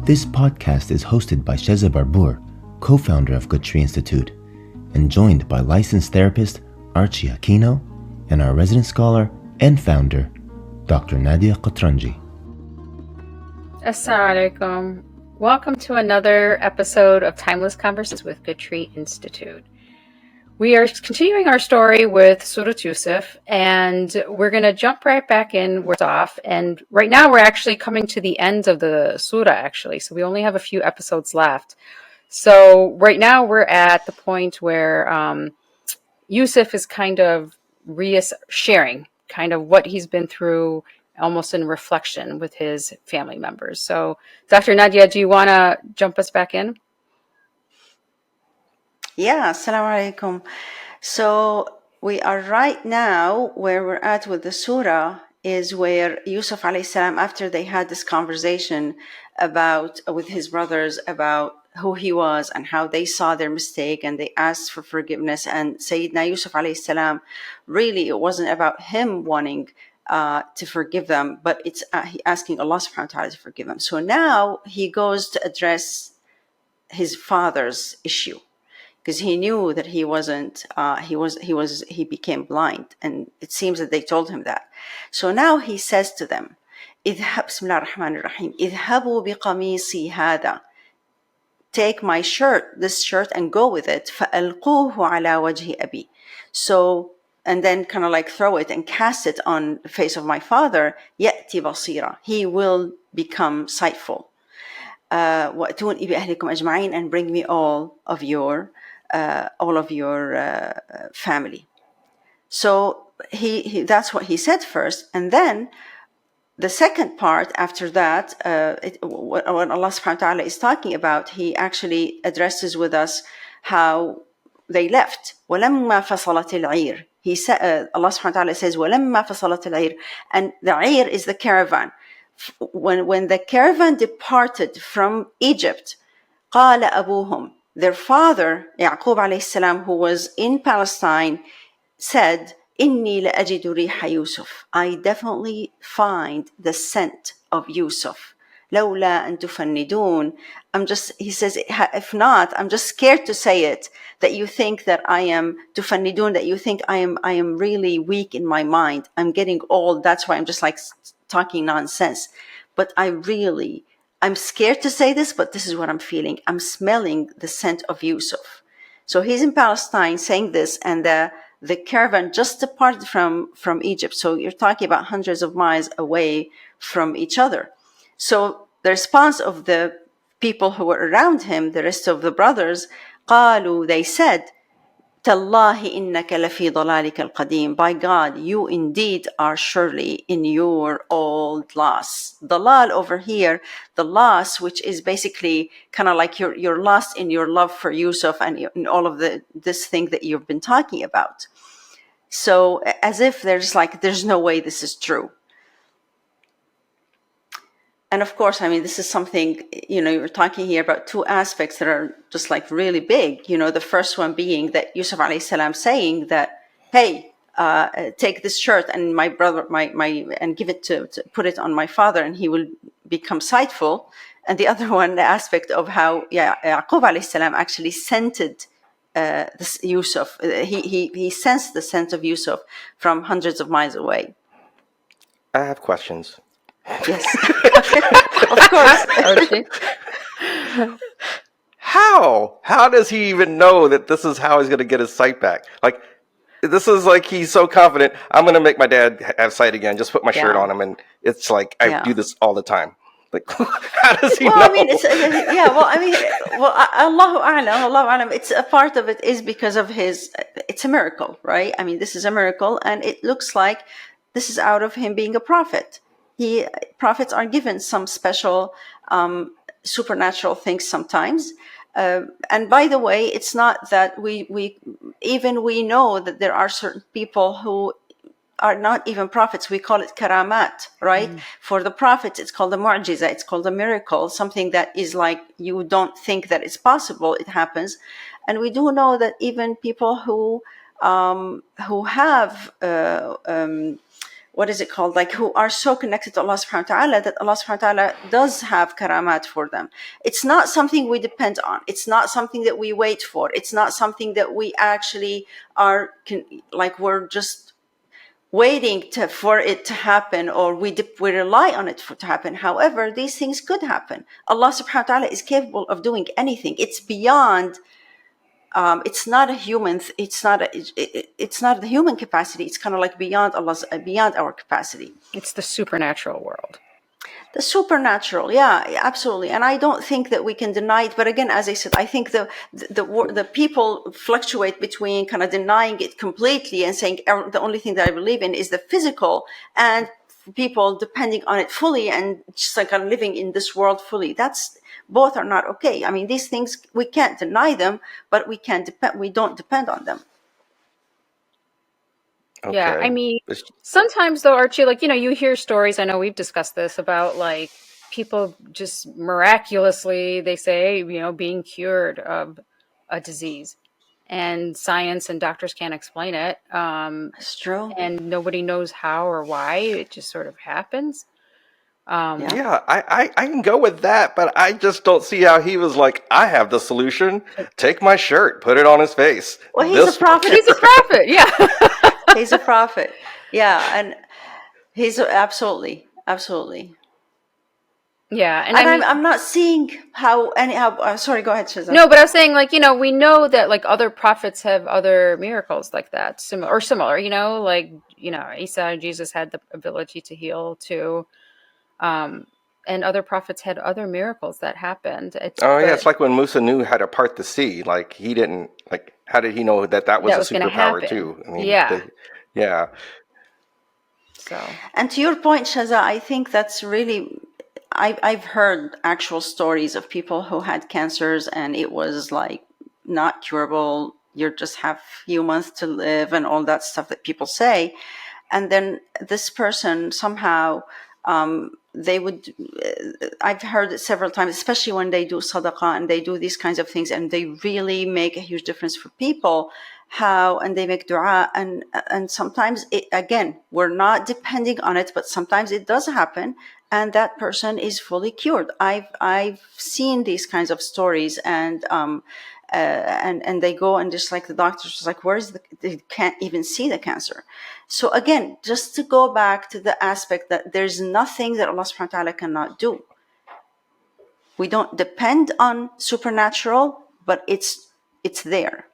This podcast is hosted by Sheza Barbour, co-founder of Good Tree Institute, and joined by licensed therapist Archie Aquino and our resident scholar and founder, Dr. Nadia Qatranji. Assalamu alaikum. Welcome to another episode of Timeless Conversations with Good Tree Institute. We are continuing our story with Surah Yusuf, and we're going to jump right back in where it's off. And right now we're actually coming to the end of the surah, actually. So we only have a few episodes left. So right now we're at the point where Yusuf is kind of sharing kind of what he's been through, almost in reflection with his family members. So Dr. Nadia, do you want to jump us back in? Yeah, assalamu alaikum. So we are right now where we're at with the surah is where Yusuf alayhi salam, after they had this conversation with his brothers about who he was and how they saw their mistake, and they asked for forgiveness. And Sayyidina Yusuf alayhi salam, really it wasn't about him wanting to forgive them, but it's he asking Allah subhanahu wa ta'ala to forgive him. So now he goes to address his father's issue, because he knew that he became blind, and it seems that they told him that. So now he says to them, Bismillah ar-Rahman ar-Rahim, idhabu biqamisi hada, take my this shirt and go with it, فَأَلْقُوهُ عَلَى وَجْهِ أَبِي. So, and then kind of like throw it and cast it on the face of my father, يَأْتِ بَصِيرًا, he will become sightful. وَأْتُونِ بِأَهْلِكُمْ أَجْمَعِينَ, and bring me all of your family. So he that's what he said first, and then the second part after that, when Allah subhanahu wa ta'ala is talking about, he actually addresses with us how they left. وَلَمَّا فَصَلَتِ الْعِيرُ, he said, Allah subhanahu wa ta'ala says, وَلَمَّا فَصَلَتِ الْعِيرُ, and the عِير is the caravan. When the caravan departed from Egypt, قَالَ أَبُوهُمْ, their father, Yaqub alayhi salam, who was in Palestine, said, إِنِّي لَأَجِدُ رِيحَ يُوسُف, I definitely find the scent of Yusuf. لَوْلَا أَن تُفَنِّدُونَ, he says, if not, I'm just scared to say it, that you think that I am تُفَنِّدُونَ, that you think I am really weak in my mind. I'm getting old, that's why I'm just like talking nonsense. But I'm scared to say this, but this is what I'm feeling. I'm smelling the scent of Yusuf. So he's in Palestine saying this, and the caravan just departed from Egypt. So you're talking about hundreds of miles away from each other. So the response of the people who were around him, the rest of the brothers, قالوا, they said, تَاللَّهِ إِنَّكَ لَفِي ضَلَالِكَ الْقَدِيمِ, by God, you indeed are surely in your old loss. Dalal over here, the loss, which is basically kind of like you're lost in your love for Yusuf and in all of this thing that you've been talking about. So as if there's no way this is true. And of course, I mean, this is something, you're talking here about two aspects that are just like really big. The first one being that Yusuf alayhi salam saying that, hey, take this shirt and my brother, and give it to put it on my father and he will become sightful. And the other one, the aspect of how Yaqub alayhi salam actually scented this Yusuf. He sensed the scent of Yusuf from hundreds of miles away. I have questions. Yes, of course. How does he even know that this is how he's going to get his sight back? Like, this is like he's so confident. I'm going to make my dad have sight again. Just put my shirt on him, and it's like I do this all the time. Like, how does he know? I mean, Allahu A'lam. It's a part of it is because of it's a miracle, right? I mean, this is a miracle, and it looks like this is out of him being a prophet. Prophets are given some special supernatural things sometimes. And by the way, it's not that we know that there are certain people who are not even prophets. We call it karamat, right? For the prophets, it's called a mu'jiza. It's called a miracle, something that is like you don't think that it's possible. It happens. And we do know that even people who have what is it called? Like who are so connected to Allah subhanahu wa ta'ala that Allah subhanahu wa ta'ala does have karamat for them. It's not something we depend on. It's not something that we wait for. It's not something that we actually are like we're just waiting for it to happen, or we rely on it to happen. However, these things could happen. Allah subhanahu wa ta'ala is capable of doing anything. It's beyond. It's not a human. It's not the human capacity. It's kind of like beyond our capacity. It's the supernatural world. The supernatural, yeah, absolutely. And I don't think that we can deny it. But again, as I said, I think the people fluctuate between kind of denying it completely and saying the only thing that I believe in is the physical, and people depending on it fully and just like kind of living in this world fully. Both are not okay. I mean, these things, we can't deny them, but we don't depend on them. Okay. Yeah, I mean, sometimes though, Archie, like, you hear stories, I know we've discussed this, about like people just miraculously, they say, being cured of a disease, and science and doctors can't explain it. That's true. And nobody knows how or why. It just sort of happens. Yeah, I can go with that, but I just don't see how he was like, I have the solution. Take my shirt, put it on his face. Well, he's a prophet. He's a prophet, yeah. He's a prophet. Yeah, and he's absolutely. Yeah, and I'm not seeing how sorry, go ahead, Shazam. No, but I was saying, like, we know that like other prophets have other miracles like that, similar, like, Isa, Jesus had the ability to heal too. And other prophets had other miracles that happened. It's like when Musa knew how to part the sea. Like he didn't, like, how did he know that was a superpower too? I mean, yeah. So, and to your point, Shaza, I think that's really, I've heard actual stories of people who had cancers and it was like not curable. You just have few months to live and all that stuff that people say. And then this person somehow, I've heard it several times, especially when they do sadaqah and they do these kinds of things and they really make a huge difference for people, and they make dua, and sometimes again, we're not depending on it, but sometimes it does happen and that person is fully cured. I've seen these kinds of stories, and they go and just like the doctor's just like, they can't even see the cancer. So again, just to go back to the aspect that there's nothing that Allah subhanahu wa ta'ala cannot do. We don't depend on supernatural, but it's there.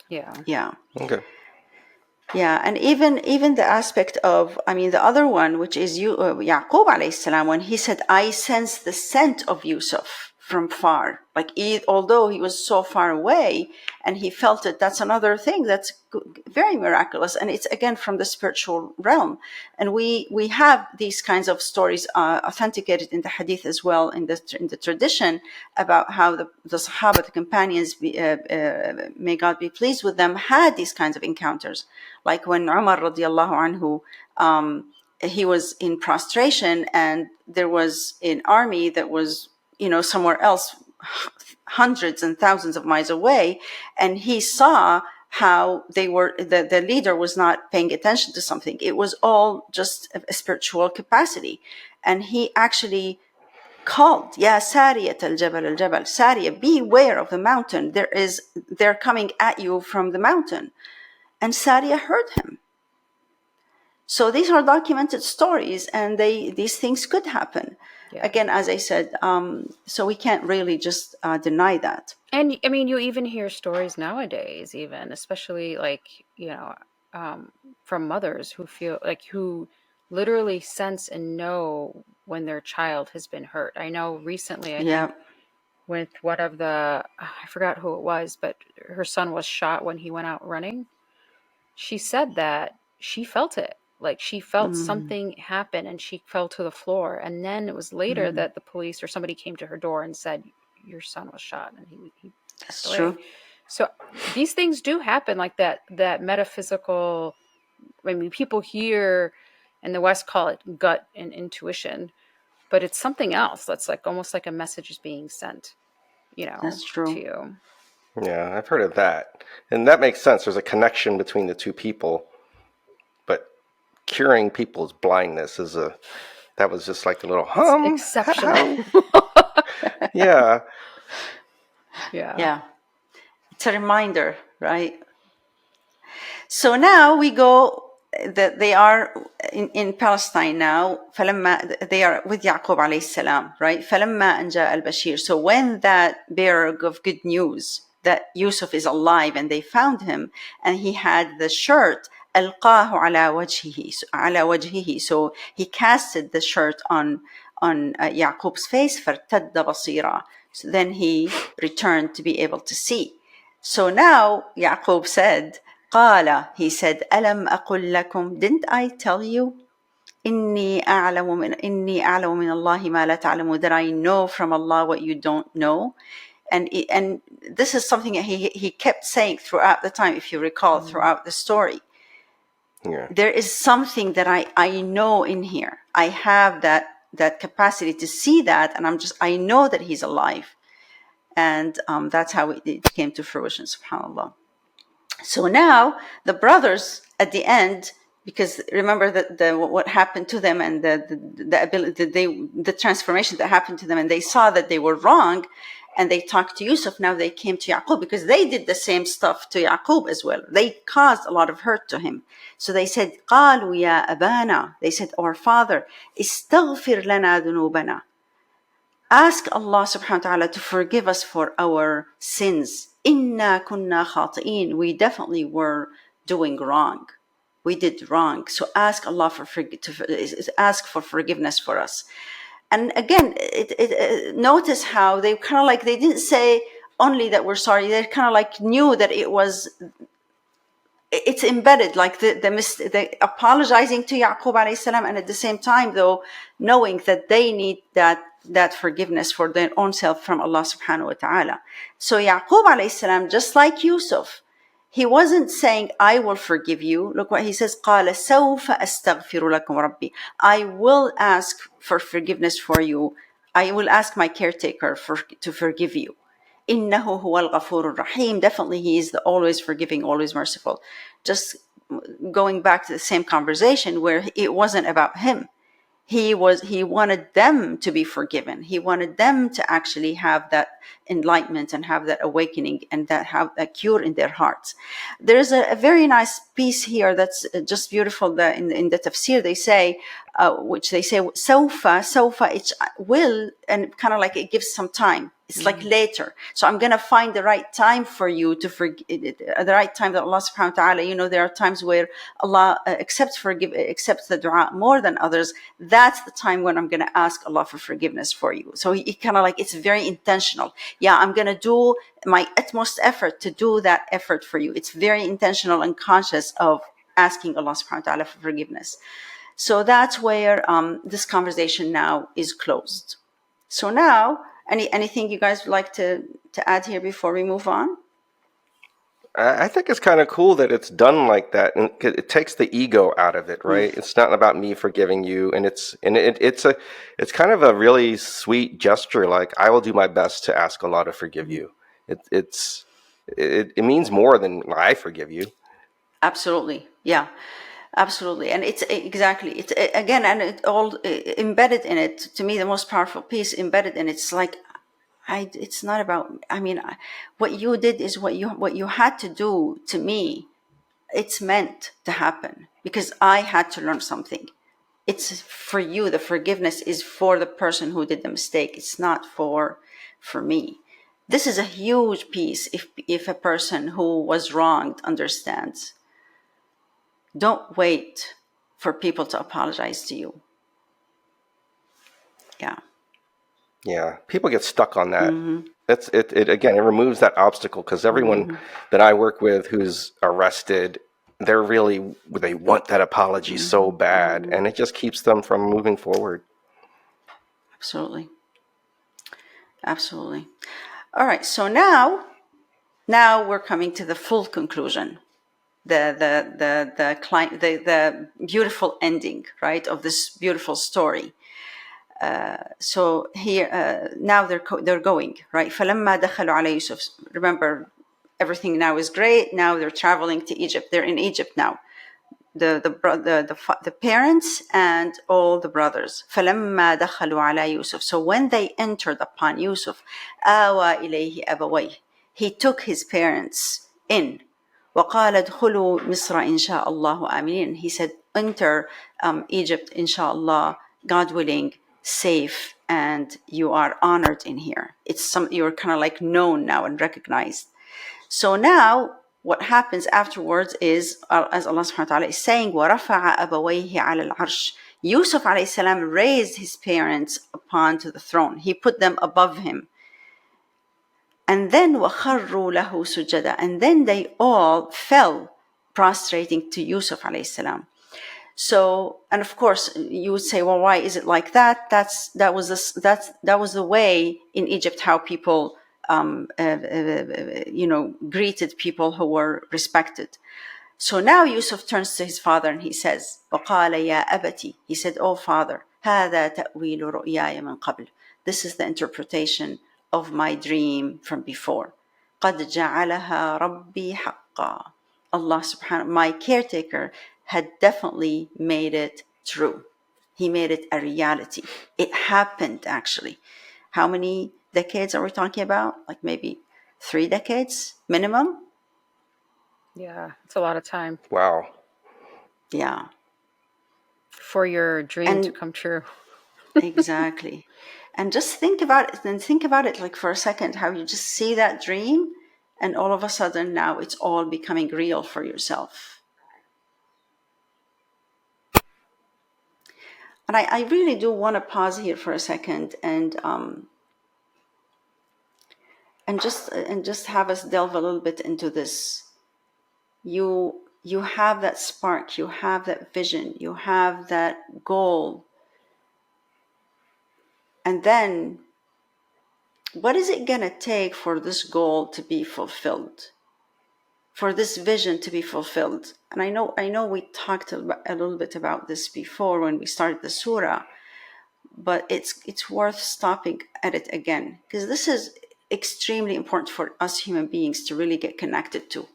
Yeah. Okay. Yeah, and even the aspect of, the other one, which is Yaqub alayhi salam, when he said, I sense the scent of Yusuf from far, like although he was so far away and he felt it. That's another thing that's very miraculous, and it's again from the spiritual realm. And we have these kinds of stories authenticated in the hadith as well, in the tradition, about how the Sahaba, the companions, may God be pleased with them, had these kinds of encounters. Like when Umar radiallahu anhu, he was in prostration and there was an army that was somewhere else, hundreds and thousands of miles away, and he saw how the leader was not paying attention to something. It was all just a spiritual capacity, and he actually called, Ya Sariyat al-Jabal, Sariya, beware of the mountain. They're coming at you from the mountain. And Sariya heard him. So these are documented stories, and these things could happen. Yeah. Again, as I said, so we can't really just deny that. And I mean, you even hear stories nowadays, even especially like from mothers who feel like, who literally sense and know when their child has been hurt. I know recently, I think with I forgot who it was, but her son was shot when he went out running. She said that she felt it. Like she felt something happen and she fell to the floor. And then it was later that the police or somebody came to her door and said, your son was shot. And he That's true. So these things do happen, like that metaphysical, I mean, people here in the West call it gut and intuition, but it's something else. That's like almost like a message is being sent, That's true. to you. Yeah, I've heard of that. And that makes sense. There's a connection between the two people. curing people's blindness that was just like a little Exceptional. Yeah. Yeah. It's a reminder, right? So now we go, that they are in Palestine now. They are with Yaqub alayhi salam, right? فَلَمَّا أَنْ جَاءَ الْبَشِيرُ. So when that bearer of good news that Yusuf is alive and they found him and he had the shirt, ألقاه على وجهه. So he casted the shirt on Yaqub's face. فارتد بصيرا. So then he returned to be able to see. So now Yaqub said, قال, he said, ألم أقل لكم, didn't I tell you? إني أعلم من الله ما لا تعلمون, that I know from Allah what you don't know. And this is something that he kept saying throughout the time, if you recall, throughout the story. Yeah. There is something that I know in here. I have that capacity to see that, and I know that he's alive. And that's how it came to fruition, subhanAllah. So now the brothers at the end, because remember that what happened to them and the ability, the transformation that happened to them, and they saw that they were wrong, and they talked to Yusuf. Now they came to Yaqub because they did the same stuff to Yaqub as well. They caused a lot of hurt to him. So they said, قالوا يا أبانا, they said, our father, استغفر لنا ذنوبنا. Ask Allah subhanahu wa ta'ala to forgive us for our sins. Inna kunna khati'in. We definitely were doing wrong. We did wrong. So ask Allah ask for forgiveness for us. And again, notice how they kind of like, they didn't say only that we're sorry. They kind of like knew that it's embedded, like the apologizing to Yaqub alayhi salam, and at the same time though, knowing that they need that forgiveness for their own self from Allah subhanahu wa ta'ala. So Yaqub alayhi salam, just like Yusuf, he wasn't saying, I will forgive you. Look what he says, قَالَ سَوْفَ أَسْتَغْفِرُ لَكُمْ رَبِّي. I will ask for forgiveness for you. I will ask my caretaker to forgive you. إِنَّهُ هُوَ الْغَفُورُ الرَّحِيمُ. Definitely he is the always forgiving, always merciful. Just going back to the same conversation where it wasn't about him. He wanted them to be forgiven. He wanted them to actually have that enlightenment and have that awakening and that have a cure in their hearts. There's a very nice piece here that's just beautiful. In the tafsir they say, which they say, sawfa, it will, and kind of like it gives some time. It's like later. So I'm going to find the right time for you to forgive, the right time that Allah subhanahu wa ta'ala, there are times where Allah accepts the dua more than others. That's the time when I'm going to ask Allah for forgiveness for you. So he kind of like, it's very intentional. Yeah, I'm going to do my utmost effort to do that effort for you. It's very intentional and conscious of asking Allah subhanahu wa ta'ala for forgiveness. So that's where this conversation now is closed. So now, anything you guys would like to add here before we move on? I think it's kind of cool that it's done like that, and it takes the ego out of it, right? It's not about me forgiving you, and it's kind of a really sweet gesture. Like, I will do my best to ask Allah to forgive you. It means more than I forgive you. Absolutely, yeah. Absolutely. And it's again, and it all embedded in it, to me, the most powerful piece embedded in it's like, it's not about, what you did is what you had to do to me. It's meant to happen because I had to learn something. It's for you. The forgiveness is for the person who did the mistake. It's not for me. This is a huge piece if a person who was wronged understands. Don't wait for people to apologize to you. Yeah. Yeah. People get stuck on that. That's it. Again, it removes that obstacle because everyone that I work with who's arrested, they want that apology so bad, and it just keeps them from moving forward. Absolutely. Absolutely. All right. So now we're coming to the full conclusion. The beautiful ending, right, of this beautiful story. So here now they're going, right. فَلَمَّا دَخَلُوا عَلَى يُوسُف. Remember, everything now is great. Now they're traveling to Egypt. They're in Egypt now. the parents and all the brothers. فلما دخلوا على يوسف. So when they entered upon Yusuf, آوى إليه أبويه. He took his parents in. وقال ادخلوا مصر إن شاء الله آمنين. He said, enter Egypt, inshallah, God willing, safe, and you are honored in here. You're kind of like known now and recognized. So now what happens afterwards is, as Allah subhanahu wa ta'ala is saying, وَرَفَعَ أَبَوَيْهِ عَلَى الْعَرْشِ. Yusuf alayhi salam raised his parents upon to the throne. He put them above him. And then وَخَرُّوا لَهُ سُجَّدًا. And then they all fell prostrating to Yusuf alayhi salam. So, and of course, you would say, well, why is it like that? That was the way in Egypt how people greeted people who were respected. So now Yusuf turns to his father and he says, وَقَالَ يَا أَبَتِي. He said, oh father, هَذَا تَأْوِيلُ رُؤْيَايَ مِنْ قَبْلِ. This is the interpretation of my dream from before. قَدْ جَعَلَهَا رَبِّي حَقًّا. Allah subhanahu, my caretaker, had definitely made it true. He made it a reality. It happened, actually. How many decades are we talking about? Like maybe 3 decades minimum? Yeah, it's a lot of time. Wow. Yeah. For your dream to come true. Exactly. And just think about it like for a second, how you just see that dream and all of a sudden now it's all becoming real for yourself. And I really do want to pause here for a second and just have us delve a little bit into this. You have that spark, you have that vision, you have that goal. And then what is it going to take for this goal to be fulfilled? For this vision to be fulfilled? And I know we talked a little bit about this before when we started the surah, but it's worth stopping at it again, because this is extremely important for us human beings to really get connected to.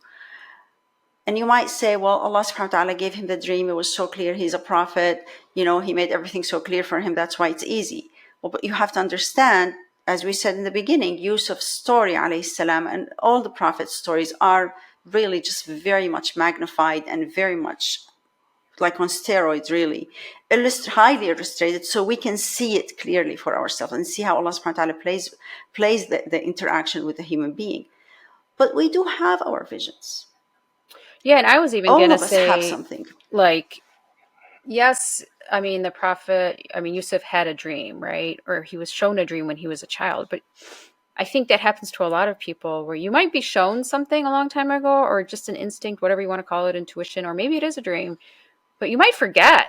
And you might say, well, Allah subhanahu wa ta'ala gave him the dream. It was so clear. He's a prophet. He made everything so clear for him. That's why it's easy. Well, but you have to understand, as we said in the beginning, Yusuf's story, alayhi salam, and all the prophets' stories are really just very much magnified and very much like on steroids, really. Highly illustrated, so we can see it clearly for ourselves and see how Allah subhanahu wa ta'ala plays the interaction with the human being. But we do have our visions. Yeah, and I was even All going to of us say, have something. like, yes, I mean, Yusuf had a dream, right? Or he was shown a dream when he was a child. But I think that happens to a lot of people where you might be shown something a long time ago, or just an instinct, whatever you want to call it, intuition, or maybe it is a dream, but you might forget.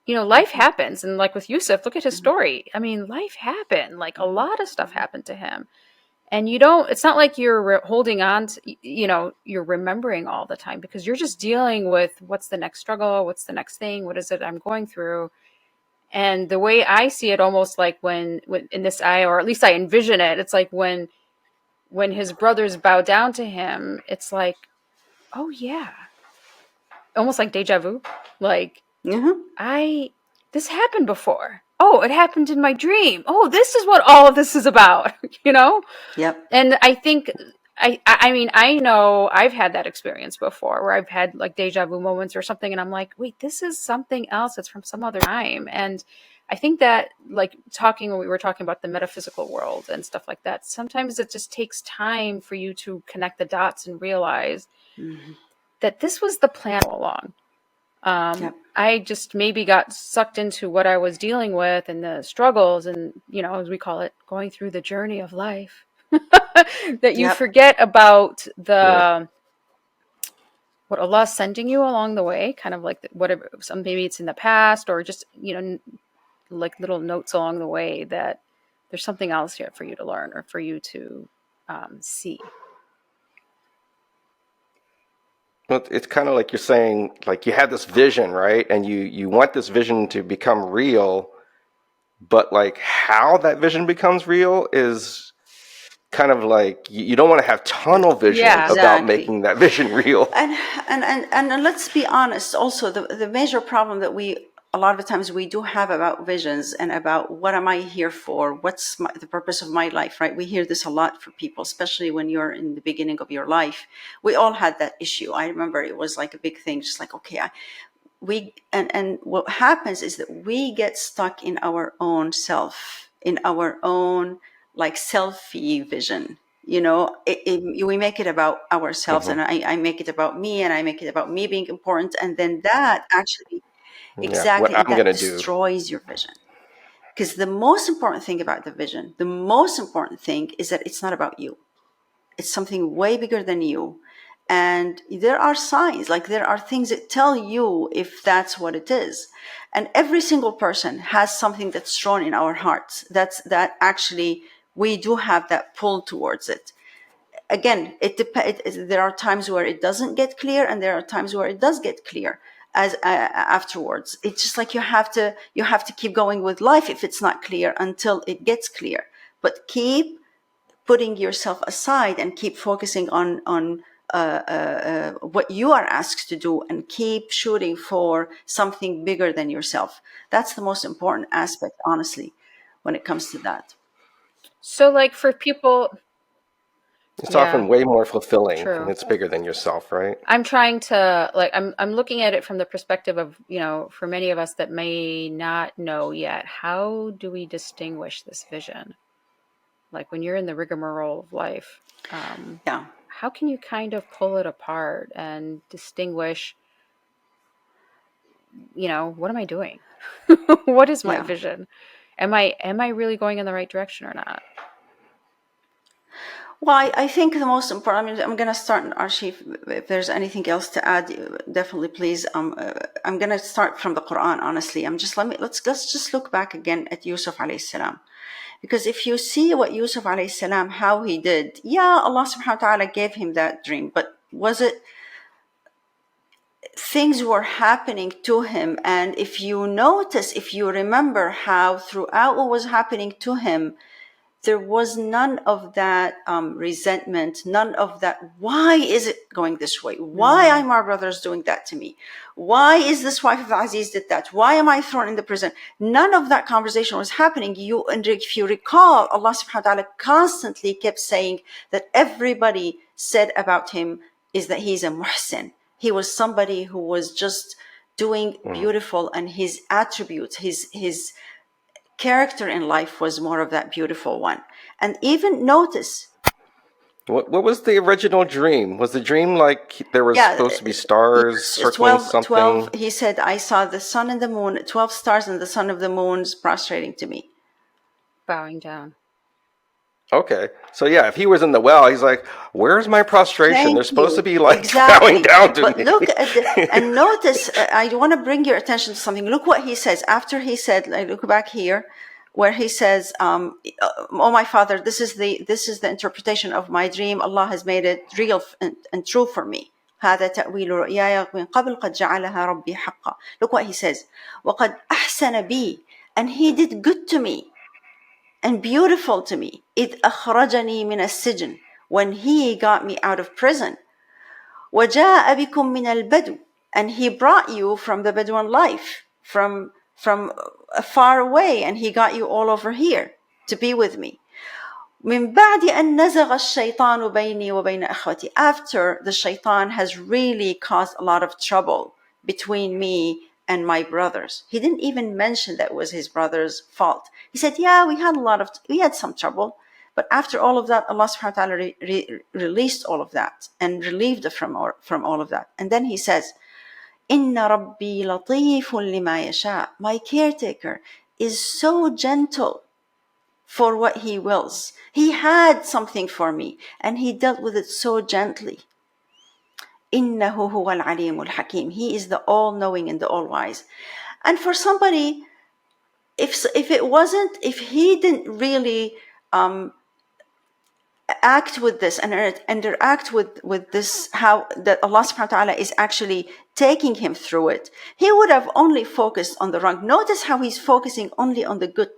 Life happens. And like with Yusuf, look at his story. I mean, life happened. Like a lot of stuff happened to him. And it's not like you're holding on to, you're remembering all the time, because you're just dealing with what's the next struggle, what's the next thing, what is it I'm going through. And the way I see it, almost like when in this ayah, or at least I envision it, it's like when his brothers bow down to him, it's like, oh yeah, almost like deja vu. Like, this happened before. Oh, it happened in my dream. Oh, this is what all of this is about, Yep. And I think, I mean, I know I've had that experience before where I've had like deja vu moments or something, and I'm like, wait, this is something else. It's from some other time. And I think that, like, when we were talking about the metaphysical world and stuff like that, sometimes it just takes time for you to connect the dots and realize that this was the plan all along. Yep. I just maybe got sucked into what I was dealing with and the struggles and, as we call it, going through the journey of life, that you forget about what Allah's sending you along the way, kind of like whatever, maybe it's in the past or just, like little notes along the way that there's something else here for you to learn or for you to see. Well, it's kind of like you're saying, like you had this vision, right? And you want this vision to become real, but like how that vision becomes real is kind of like you don't want to have tunnel vision Yeah. about Exactly. making that vision real. And let's be honest, also the major problem that a lot of the times we do have about visions and about what am I here for, what's the purpose of my life, right? We hear this a lot for people, especially when you're in the beginning of your life. We all had that issue. I remember it was like a big thing, just like, okay, and what happens is that we get stuck in our own self, in our own like selfie vision. We make it about ourselves, and I make it about me, and I make it about me being important, and then that actually, Yeah, what exactly, and I'm that gonna do. destroys your vision. Because the most important thing about the vision, the most important thing is that it's not about you. It's something way bigger than you. And there are signs, like there are things that tell you if that's what it is. And every single person has something that's thrown in our hearts. That actually we do have that pull towards it. Again, there are times where it doesn't get clear, and there are times where it does get clear as afterwards. It's just like you have to keep going with life if it's not clear until it gets clear. But keep putting yourself aside and keep focusing on what you are asked to do, and keep shooting for something bigger than yourself. That's the most important aspect, honestly, when it comes to that. So, like, for people, It's yeah, often way more fulfilling when true. it's bigger than yourself, right? I'm trying to, like, I'm looking at it from the perspective of, for many of us that may not know yet, how do we distinguish this vision? Like, when you're in the rigmarole of life, Yeah. how can you kind of pull it apart and distinguish, what am I doing? What is my Yeah. vision? Am I really going in the right direction or not? Well, I think the most important, I'm going to start in Archie. If there's anything else to add, definitely please. I'm going to start from the Quran, honestly. Let's just look back again at Yusuf alayhi salam. Because if you see what Yusuf alayhi salam, how he did, yeah, Allah subhanahu wa ta'ala gave him that dream, but was it, things were happening to him. And if you remember how throughout what was happening to him, there was none of that resentment, none of that, why is it going this way? Why are my brothers doing that to me? Why is this wife of Aziz did that? Why am I thrown in the prison? None of that conversation was happening. And if you recall, Allah subhanahu wa ta'ala constantly kept saying that everybody said about him is that he's a muhsin. He was somebody who was just doing beautiful, and his attributes, his character in life was more of that beautiful one. And even notice, What was the original dream? Was the dream like there was supposed to be stars circling 12, something? he said, I saw the sun and the moon, 12 stars and the sun of the moons prostrating to me. Bowing down. Okay, so yeah, if he was in the well, he's like, "Where's my prostration? They're supposed to be like Exactly. bowing down to But me." look at and notice, I want to bring your attention to something. Look what he says after he said, look back here, where he says, "Oh my father, this is the interpretation of my dream. Allah has made it real and true for me. هذا تأويل رؤياي من قبل قد جعلها ربي حقا." Look what he says. وقد أحسن بي, and he did good to me and beautiful to me. إذ أخرجني من السجن, when he got me out of prison. وجاء بكم من البدو, and he brought you from the Bedouin life, from far away, and he got you all over here to be with me. من بعد أن نزغ الشيطان بيني وبين أخوتي, after the shaitan has really caused a lot of trouble between me and my brothers. He didn't even mention that it was his brother's fault. He said, yeah, we had some trouble. But after all of that, Allah subhanahu wa ta'ala released all of that and relieved us from all of that. And then he says, Inna Rabbi latifun lima yasha. My caretaker is so gentle for what he wills. He had something for me, and he dealt with it so gently. Innahu huwa al-alimul hakim. He is the all-knowing and the all-wise. And for somebody, if he didn't really act with this and interact with this, how that Allah subhanahu wa ta'ala is actually taking him through it, he would have only focused on the wrong. Notice how he's focusing only on the good.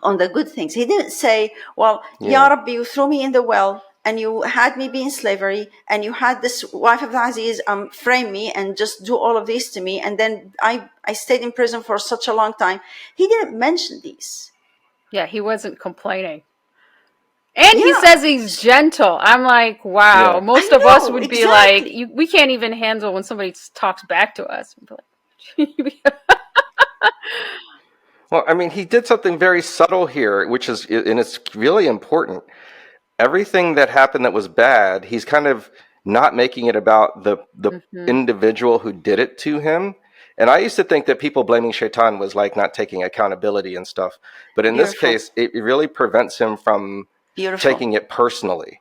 on the good things. He didn't say, well, Ya Rabbi, you threw me in the well and you had me be in slavery and you had this wife of the Aziz frame me and just do all of these to me. And then I stayed in prison for such a long time. He didn't mention these. Yeah, he wasn't complaining. And he says he's gentle. I'm like, wow. Yeah. Most of us would be like, we can't even handle when somebody talks back to us. Well, I mean, he did something very subtle here, which is, and it's really important. Everything that happened that was bad, he's kind of not making it about the individual who did it to him. And I used to think that people blaming Shaitan was like not taking accountability and stuff. But in this case, it really prevents him from taking it personally.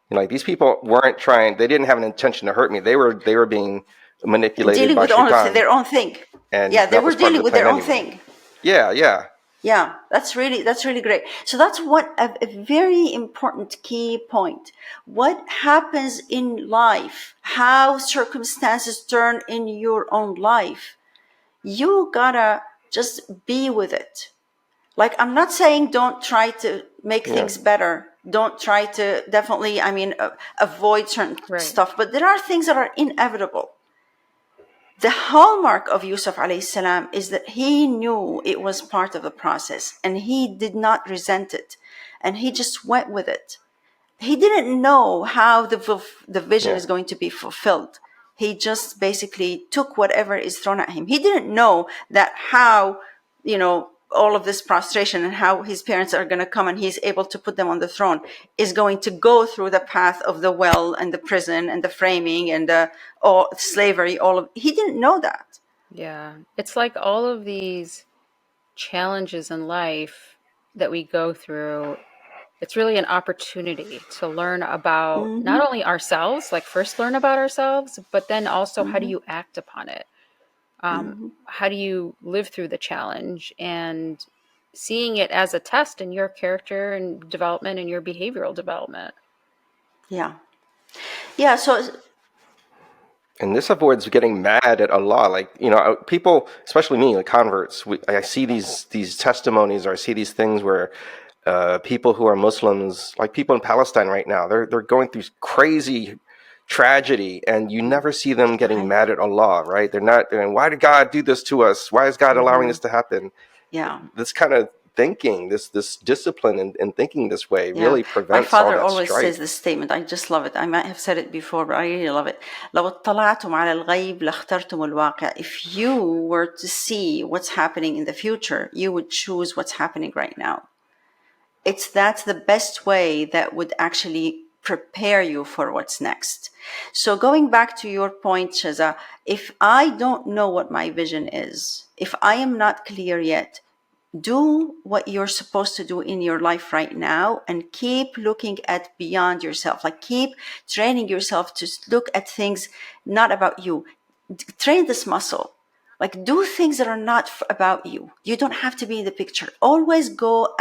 You know, like these people weren't trying; they didn't have an intention to hurt me. They were being manipulated dealing by with Shaitan. their own thing. And they were dealing with their own thing. Yeah. Yeah, that's really great. So that's a very important key point. What happens in life, how circumstances turn in your own life, you gotta just be with it. Like, I'm not saying don't try to make things better. Don't try to definitely, avoid certain stuff, but there are things that are inevitable. The hallmark of Yusuf alayhi salam is that he knew it was part of the process and he did not resent it and he just went with it. He didn't know how the vision is going to be fulfilled. He just basically took whatever is thrown at him. He didn't know that how, all of this prostration and how his parents are going to come and he's able to put them on the throne is going to go through the path of the well and the prison and the framing and the slavery. He didn't know that. Yeah, it's like all of these challenges in life that we go through. It's really an opportunity to learn about not only ourselves, like first learn about ourselves, but then also how do you act upon it? How do you live through the challenge and seeing it as a test in your character and development and your behavioral development? Yeah. So, and this avoids getting mad at Allah. Like, people, especially me, like converts, I see these testimonies, or I see these things where people who are Muslims, like people in Palestine right now, they're going through crazy tragedy, and you never see them getting mad at Allah, right? They're not, why did God do this to us? Why is God allowing this to happen? Yeah. This kind of thinking, this discipline and thinking this way really prevents all that strife. My father always says this statement. I just love it. I might have said it before, but I really love it. لو اطلعتم على الغيب لاخترتم الواقع. If you were to see what's happening in the future, you would choose what's happening right now. That's the best way that would actually prepare you for what's next. So going back to your point, Shaza, if I don't know what my vision is, if I am not clear yet, do what you're supposed to do in your life right now and keep looking at beyond yourself. Like, keep training yourself to look at things not about you. Train this muscle. Like, do things that are not about you. You don't have to be in the picture. Always go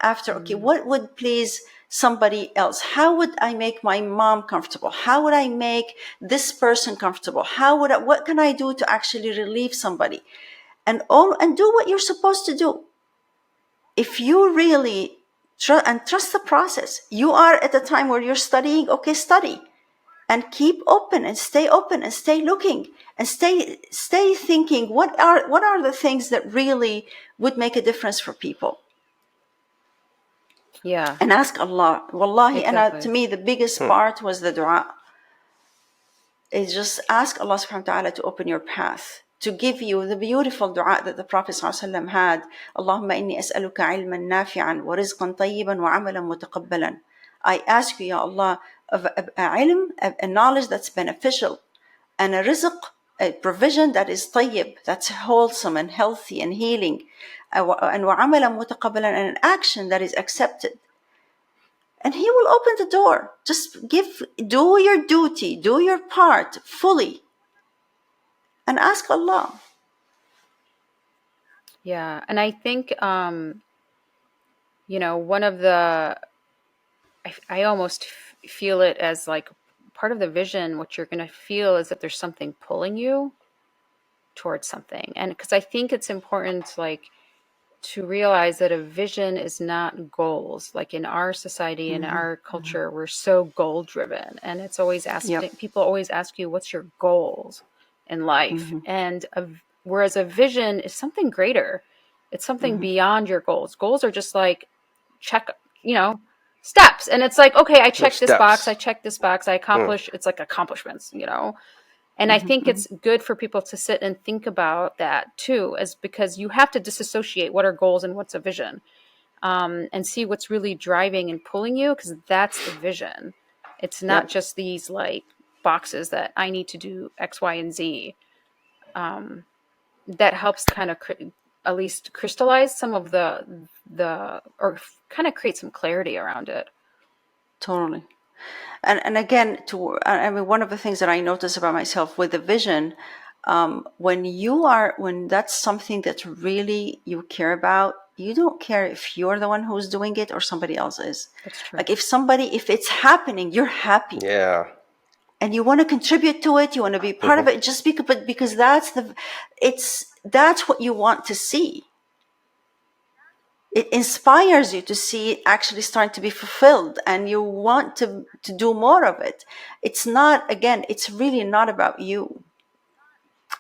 after, okay, what would please somebody else? How would I make my mom comfortable? How would I make this person comfortable? What can I do to actually relieve somebody? And do what you're supposed to do. If you really trust the process, you are at a time where you're studying, okay, study. And keep open and stay looking and stay thinking, what are the things that really would make a difference for people? Yeah. And ask Allah. Wallahi, exactly. And to me, the biggest part was the dua. Is just ask Allah subhanahu wa ta'ala to open your path, to give you the beautiful dua that the Prophet ﷺ had. Allahumma inni as'aluka ilman nafi'an wa rizqan tayyiban wa amalan mutaqabbalan. I ask you, Ya Allah, of a ilm, a knowledge that's beneficial, and a rizq, a provision that is tayyib, that's wholesome and healthy and healing, and wa amalan mutaqabbalan, and an action that is accepted. And He will open the door. Just do your duty, do your part fully, and ask Allah. Yeah, and I think, one of the, I almost feel it as like part of the vision. What you're going to feel is that there's something pulling you towards something, and because I think it's important, like, to realize that a vision is not goals. Like in our society, in our culture, we're so goal driven, and it's always asking, people always ask you, what's your goals in life? And whereas a vision is something greater. It's something beyond your goals. Goals are just like check, steps. And it's like, okay, I checked this box, I checked this box, I accomplished, it's like accomplishments, And I think it's good for people to sit and think about that too, because you have to disassociate what are goals and what's a vision, and see what's really driving and pulling you, because that's the vision. It's not just these like boxes that I need to do X, Y, and Z. That helps kind of at least crystallize some of or kind of create some clarity around it. Totally. And again, one of the things that I notice about myself with the vision, when that's something that really you care about, you don't care if you're the one who's doing it or somebody else is. That's true. Like if it's happening, you're happy. Yeah. And you want to contribute to it, you want to be part of it, just because that's what you want to see. It inspires you to see it actually starting to be fulfilled, and you want to do more of it. It's really not about you.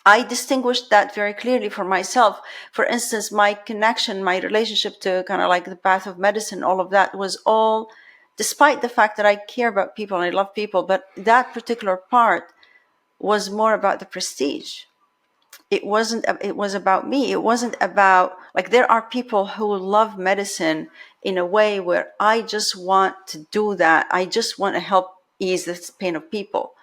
I distinguished that very clearly for myself. For instance, my relationship to kind of like the path of medicine, all of that was all, despite the fact that I care about people and I love people, but that particular part was more about the prestige. It was about me. It wasn't about, like, there are people who love medicine in a way where I just want to do that. I just want to help ease the pain of people.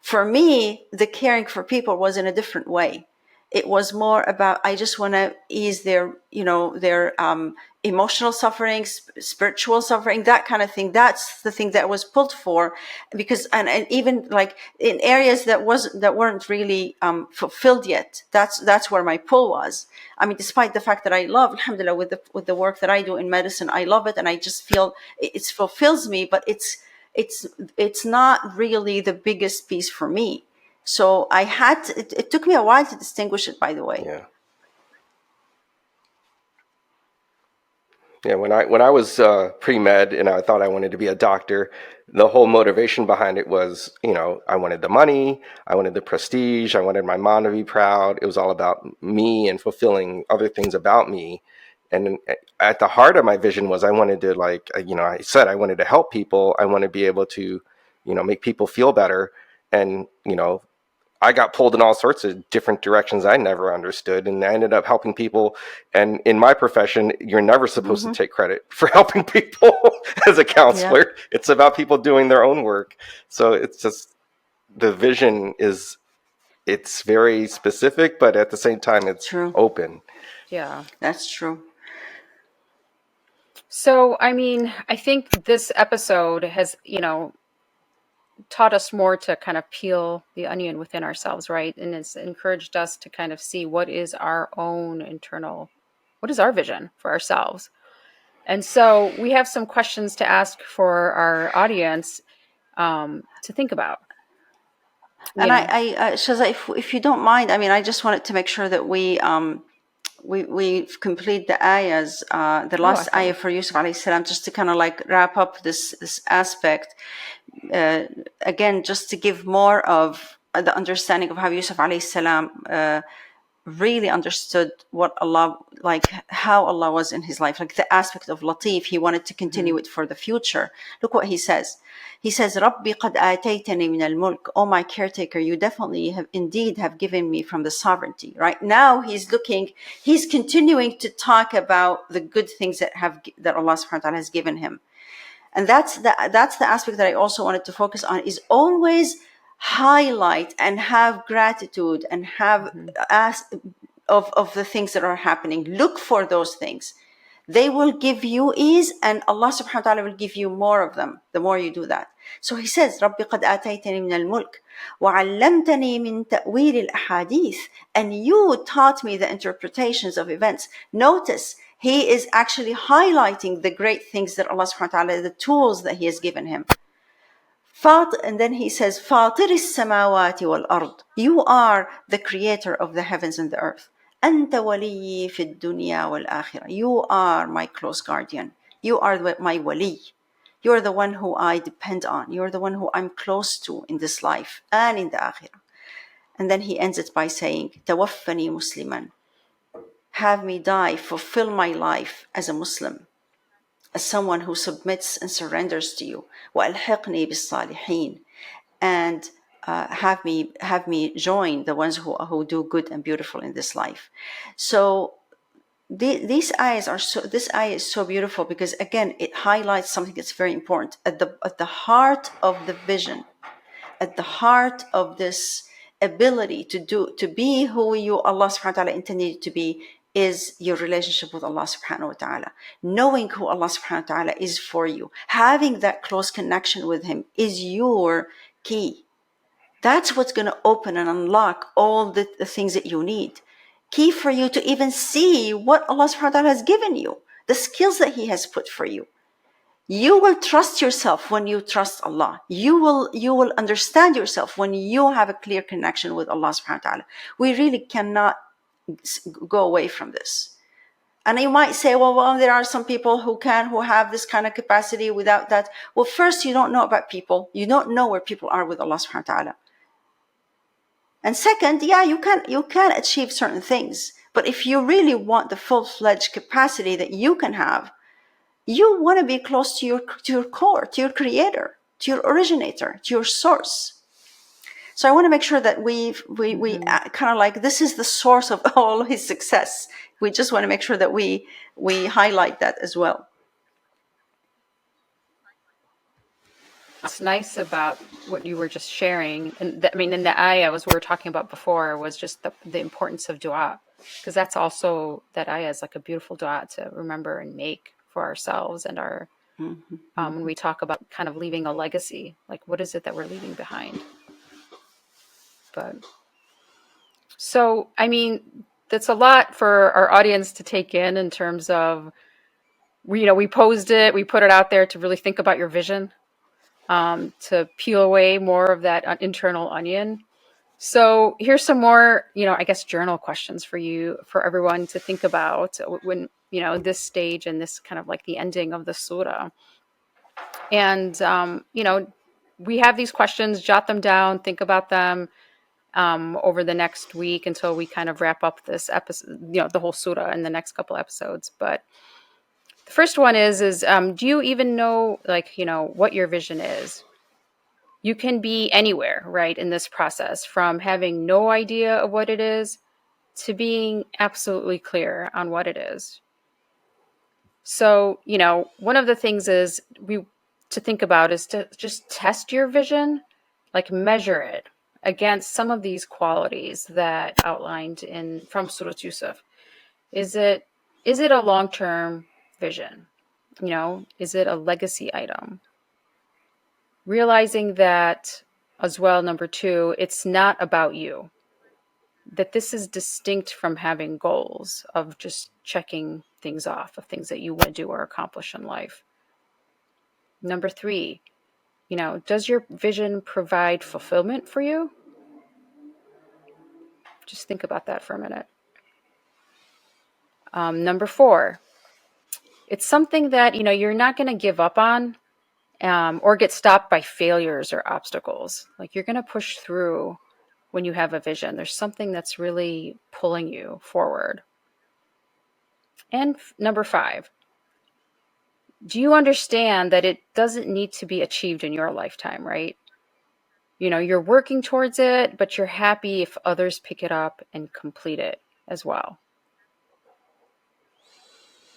For me, the caring for people was in a different way. It was more about, I just want to ease their emotional suffering, spiritual suffering, that kind of thing. That's the thing that was pulled for, because and even like in areas that weren't really fulfilled yet. That's where my pull was. I mean, despite the fact that I love, alhamdulillah, with the work that I do in medicine, I love it, and I just feel it fulfills me. But it's not really the biggest piece for me. So it took me a while to distinguish it, by the way. Yeah. Yeah, when I was pre-med and I thought I wanted to be a doctor, the whole motivation behind it was, I wanted the money, I wanted the prestige, I wanted my mom to be proud. It was all about me and fulfilling other things about me. And at the heart of my vision was I wanted to, like, I said I wanted to help people. I want to be able to, make people feel better. And, I got pulled in all sorts of different directions I never understood, and I ended up helping people. And in my profession, you're never supposed to take credit for helping people as a counselor. Yeah. It's about people doing their own work. So it's just, the vision it's very specific, but at the same time, it's open. Yeah, that's true. So, I mean, I think this episode has, taught us more to kind of peel the onion within ourselves, right? And it's encouraged us to kind of see what is our vision for ourselves. And so we have some questions to ask for our audience to think about. And I Shaza, if you don't mind, I mean, I just wanted to make sure that we complete the ayahs, the last ayah for Yusuf alayhi salam, just to kind of like wrap up this aspect. Again, just to give more of the understanding of how Yusuf alayhi salam really understood what Allah, like how Allah was in his life, like the aspect of Latif. He wanted to continue it for the future. Look what he says. He says, Rabbi qad ataytani min al-mulk. Oh, my caretaker, you definitely have given me from the sovereignty. Right now, he's continuing to talk about the good things that Allah subhanahu wa ta'ala has given him. And that's the aspect that I also wanted to focus on, is always highlight and have gratitude and have of the things that are happening. Look for those things. They will give you ease, and Allah subhanahu wa ta'ala will give you more of them the more you do that. So he says, Rabbi qad ataytani min al-mulk wa 'allamtani min ta'wil al-ahadith, and you taught me the interpretations of events. Notice, he is actually highlighting the great things that Allah subhanahu wa ta'ala, the tools that he has given him. And then he says, فَاطِرِ السَّمَاوَاتِ وَالْأَرْضِ. You are the creator of the heavens and the earth. أنت ولي في الدنيا والآخرة. You are my close guardian. You are my wali. You are the one who I depend on. You are the one who I'm close to in this life and in the akhirah. And then he ends it by saying, توفني مسلما. Have me die, fulfill my life as a Muslim, as someone who submits and surrenders to you. وألحقني بالصالحين. And have me join the ones who do good and beautiful in this life. So these ayahs are so. This ayah is so beautiful because again it highlights something that's very important at the heart of the vision, at the heart of this ability to be who you Allah subhanahu wa ta'ala intended you to be is your relationship with Allah subhanahu wa ta'ala. Knowing who Allah subhanahu wa ta'ala is for you, having that close connection with him is your key. That's what's going to open and unlock all the things that you need. Key for you to even see what Allah subhanahu wa ta'ala has given you, the skills that he has put for you. You will trust yourself when you trust Allah. You will understand yourself when you have a clear connection with Allah subhanahu wa ta'ala. We really cannot go away from this. And you might say, well, there are some people who have this kind of capacity without that. Well, first, you don't know about people. You don't know where people are with Allah subhanahu wa ta'ala. And second, yeah, you can achieve certain things. But if you really want the full-fledged capacity that you can have, you want to be close to your core, to your creator, to your originator, to your source. So I want to make sure that we kind of like, this is the source of all his success. We just want to make sure that we highlight that as well. What's nice about what you were just sharing, and in the ayah we were talking about before, was just the importance of dua, because that's also, that ayah is like a beautiful dua to remember and make for ourselves and our when we talk about kind of leaving a legacy, like what is it that we're leaving behind. But so that's a lot for our audience to take in terms of, we posed it, we put it out there to really think about your vision, to peel away more of that internal onion. So here's some more, I guess, journal questions for everyone to think about when, this stage and this kind of like the ending of the surah. And, we have these questions, jot them down, think about them over the next week until we kind of wrap up this episode, the whole surah in the next couple episodes. But the first one is do you even know, what your vision is? You can be anywhere, right, in this process, from having no idea of what it is to being absolutely clear on what it is. So, one of the things is to think about is to just test your vision, like measure it against some of these qualities that outlined from Surah Yusuf. Is it a long-term vision? Is it a legacy item? Realizing that as well, number 2, it's not about you. That this is distinct from having goals of just checking things off, of things that you want to do or accomplish in life. Number 3, does your vision provide fulfillment for you? Just think about that for a minute. Number 4, it's something that, you're not going to give up on or get stopped by failures or obstacles. Like, you're going to push through when you have a vision. There's something that's really pulling you forward. And number 5, do you understand that it doesn't need to be achieved in your lifetime, right? You're working towards it, but you're happy if others pick it up and complete it as well.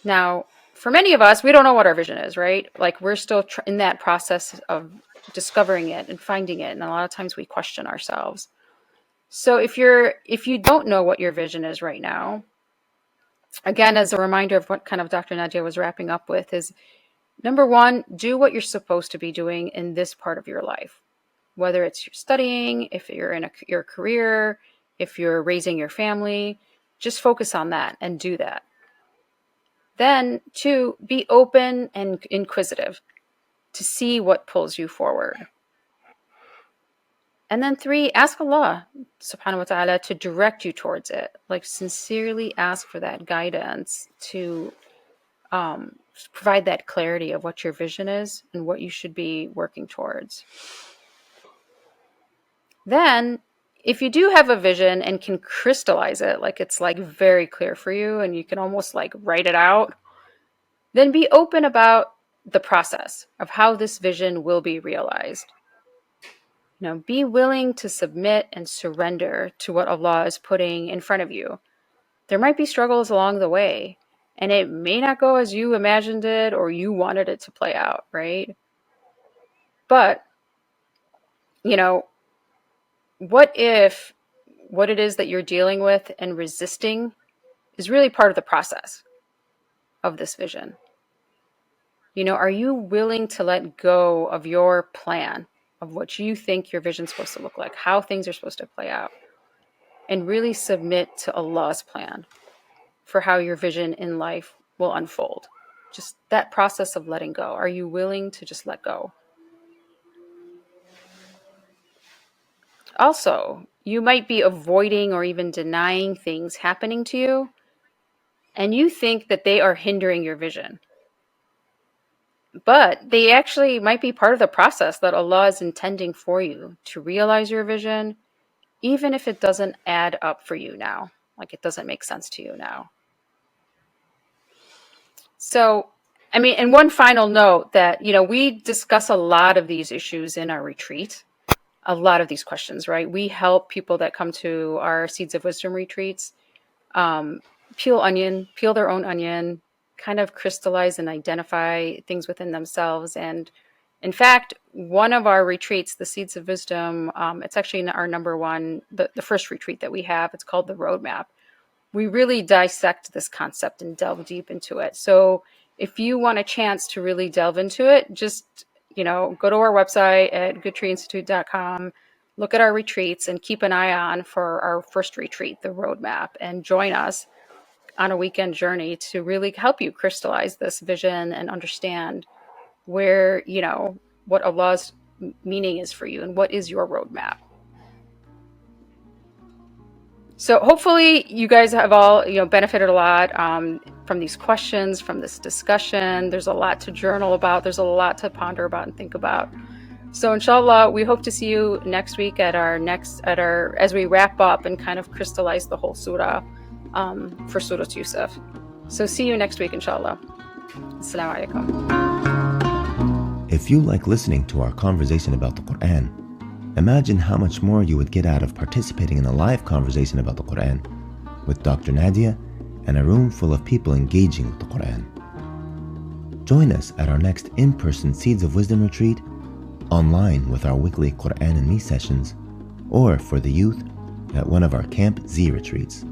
Now, for many of us, we don't know what our vision is, right? Like, we're still in that process of discovering it and finding it. And a lot of times we question ourselves. So if you don't know what your vision is right now, again, as a reminder of what kind of Dr. Nadia was wrapping up with is, number 1, do what you're supposed to be doing in this part of your life. Whether it's you're studying, if you're in your career, if you're raising your family, just focus on that and do that. Then 2, be open and inquisitive to see what pulls you forward. And then 3, ask Allah subhanahu wa ta'ala to direct you towards it. Like sincerely ask for that guidance to provide that clarity of what your vision is and what you should be working towards. Then, if you do have a vision and can crystallize it, like it's like very clear for you and you can almost like write it out, then be open about the process of how this vision will be realized. Be willing to submit and surrender to what Allah is putting in front of you. There might be struggles along the way, and it may not go as you imagined it or you wanted it to play out, right? But, what if what it is that you're dealing with and resisting is really part of the process of this vision? Are you willing to let go of your plan of what you think your vision's supposed to look like, how things are supposed to play out, and really submit to Allah's plan for how your vision in life will unfold? Just that process of letting go. Are you willing to just let go? Also, you might be avoiding or even denying things happening to you, and you think that they are hindering your vision. But they actually might be part of the process that Allah is intending for you to realize your vision, even if it doesn't add up for you now, like it doesn't make sense to you now. So, and one final note that, we discuss a lot of these issues in our retreat, a lot of these questions, right? We help people that come to our Seeds of Wisdom retreats peel their own onion, kind of crystallize and identify things within themselves. And in fact, one of our retreats, the Seeds of Wisdom, it's actually our number one, the first retreat that we have. It's called the Roadmap. We really dissect this concept and delve deep into it. So if you want a chance to really delve into it, just, go to our website at goodtreeinstitute.com, look at our retreats, and keep an eye on for our first retreat, the Roadmap, and join us on a weekend journey to really help you crystallize this vision and understand where, what Allah's meaning is for you and what is your roadmap. So hopefully you guys have all, benefited a lot from these questions, from this discussion. There's a lot to journal about. There's a lot to ponder about and think about. So inshallah, we hope to see you next week as we wrap up and kind of crystallize the whole surah for Surah Yusuf. So see you next week, inshallah. Assalamu alaikum. If you like listening to our conversation about the Quran, imagine how much more you would get out of participating in a live conversation about the Quran with Dr. Nadia and a room full of people engaging with the Quran. Join us at our next in-person Seeds of Wisdom retreat, online with our weekly Quran and Me sessions, or for the youth at one of our Camp Z retreats.